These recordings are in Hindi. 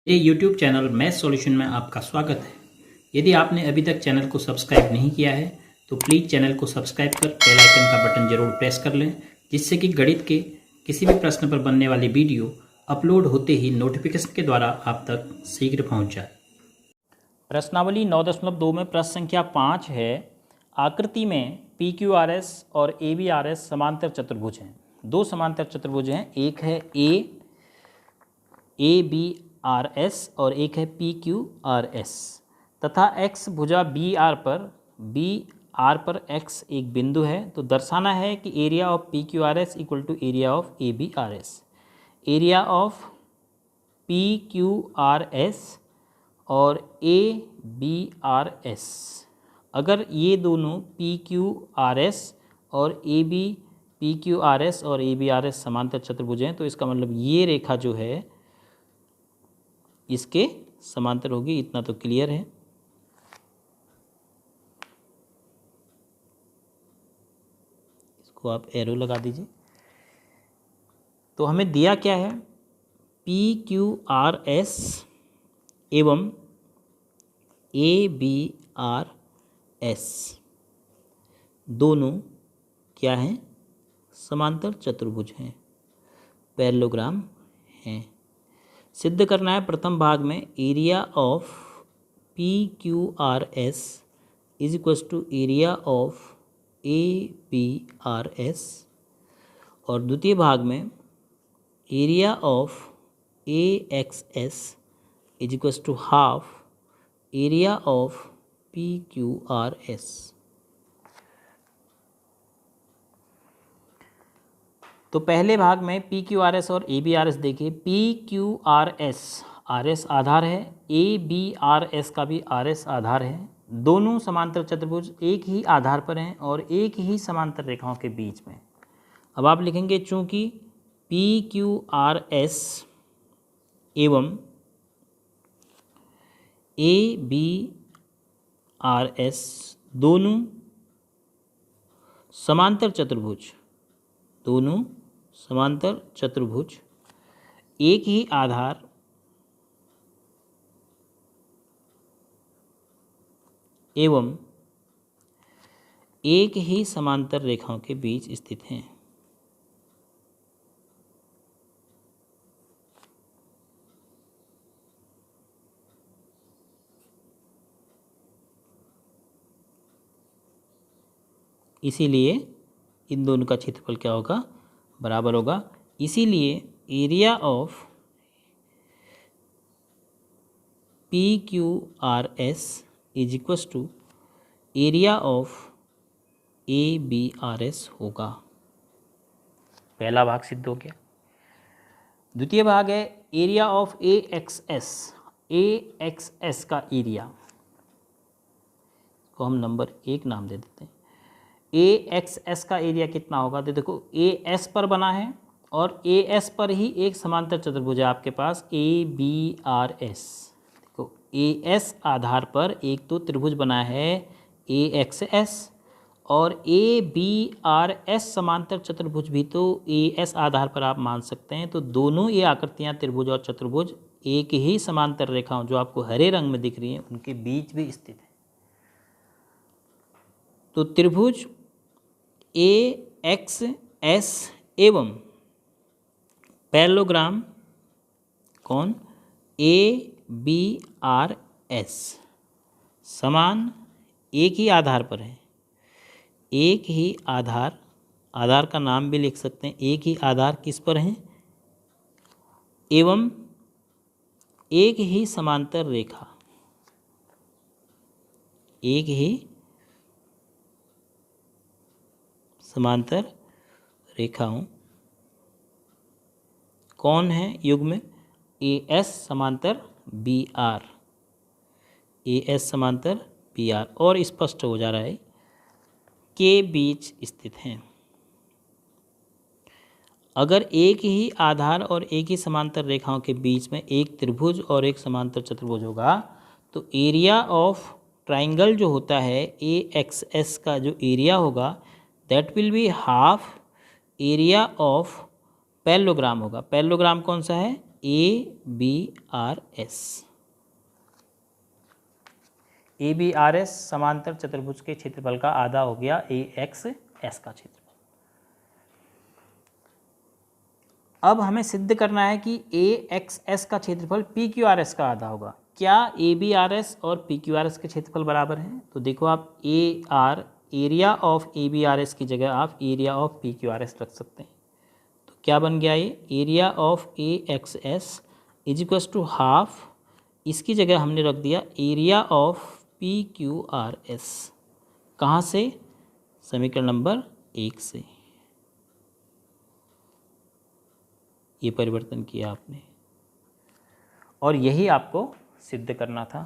मेरे YouTube चैनल मैथ सॉल्यूशन में आपका स्वागत है। यदि आपने अभी तक चैनल को सब्सक्राइब नहीं किया है तो प्लीज़ चैनल को सब्सक्राइब कर बेल आइकन का बटन जरूर प्रेस कर लें, जिससे कि गणित के किसी भी प्रश्न पर बनने वाली वीडियो अपलोड होते ही नोटिफिकेशन के द्वारा आप तक शीघ्र पहुंच जाए। प्रश्नावली 9.2 में प्रश्न संख्या 5 है। आकृति में PQRS और ABRS समांतर चतुर्भुज हैं। दो समांतर चतुर्भुज हैं, एक है ABRS और एक है PQRS तथा X भुजा BR पर X एक बिंदु है। तो दर्शाना है कि area of PQRS equal to area of ABRS। Area of PQRS और ABRS, अगर ये दोनों PQRS और PQRS और ABRS समांतर चतुर्भुज हैं तो इसका मतलब ये रेखा जो है इसके समांतर होगी। इतना तो क्लियर है। इसको आप एरो लगा दीजिए। तो हमें दिया क्या है, PQRS एवं ABRS दोनों क्या हैं, समांतर चतुर्भुज हैं, पैरेललोग्राम हैं। सिद्ध करना है प्रथम भाग में area of PQRS is equals to area of ABRS और द्वितीय भाग में area of AXS is equals to half area of PQRS। तो पहले भाग में PQRS और ABRS देखिए। PQRS RS आधार है, ABRS का भी RS आधार है। दोनों समांतर चतुर्भुज एक ही आधार पर हैं और एक ही समांतर रेखाओं के बीच में। अब आप लिखेंगे चूंकि PQRS एवं ABRS दोनों समांतर चतुर्भुज एक ही आधार एवं एक ही समांतर रेखाओं के बीच स्थित हैं। इसीलिए इन दोनों का क्षेत्रफल क्या होगा, बराबर होगा। इसीलिए area of PQRS is equals to area of ABRS होगा। पहला भाग सिद्ध हो गया। द्वितीय भाग है एरिया ऑफ AXS का एरिया को हम नंबर 1 नाम दे देते हैं। AXS का एरिया कितना होगा, तो देखो AS पर बना है और AS पर ही एक समांतर चतुर्भुज है आपके पास ABRS। देखो AS आधार पर एक तो त्रिभुज बना है AXS और ABRS समांतर चतुर्भुज भी तो AS आधार पर आप मान सकते हैं। तो दोनों ये आकृतियां त्रिभुज और चतुर्भुज एक ही समांतर रेखाओं जो आपको हरे रंग में दिख रही हैं उनके बीच भी स्थित है। तो त्रिभुज AXS एवं पैरेललोग्राम कौन, ABRS समान एक ही आधार पर है। एक ही आधार का नाम भी लिख सकते हैं। एक ही आधार किस पर है, एवं एक ही समांतर रेखा, एक ही समांतर रेखाओं कौन है युग्म, AS समांतर BR, AS समांतर BR और स्पष्ट हो जा रहा है के बीच स्थित हैं। अगर एक ही आधार और एक ही समांतर रेखाओं के बीच में एक त्रिभुज और एक समांतर चतुर्भुज होगा तो एरिया ऑफ ट्राइंगल जो होता है AXS का जो एरिया होगा that will be half area of parallelogram होगा। पैरेललोग्राम कौन सा है, ABRS। ABRS समांतर चतुर्भुज के क्षेत्रफल का आधा हो गया AXS का क्षेत्रफल। अब हमें सिद्ध करना है कि AXS का क्षेत्रफल PQRS का आधा होगा। क्या ABRS और PQRS के क्षेत्रफल बराबर हैं? तो देखो आप एरिया ऑफ ABRS की जगह आप एरिया ऑफ PQRS रख सकते हैं। तो क्या बन गया ये? Area of AXS is equals to half, इसकी जगह हमने रख दिया एरिया ऑफ PQRS। कहाँ से? समीकरण नंबर 1 से ये परिवर्तन किया आपने, और यही आपको सिद्ध करना था।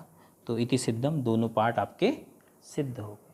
तो इति सिद्धम दोनों पार्ट आपके सिद्ध हो गए।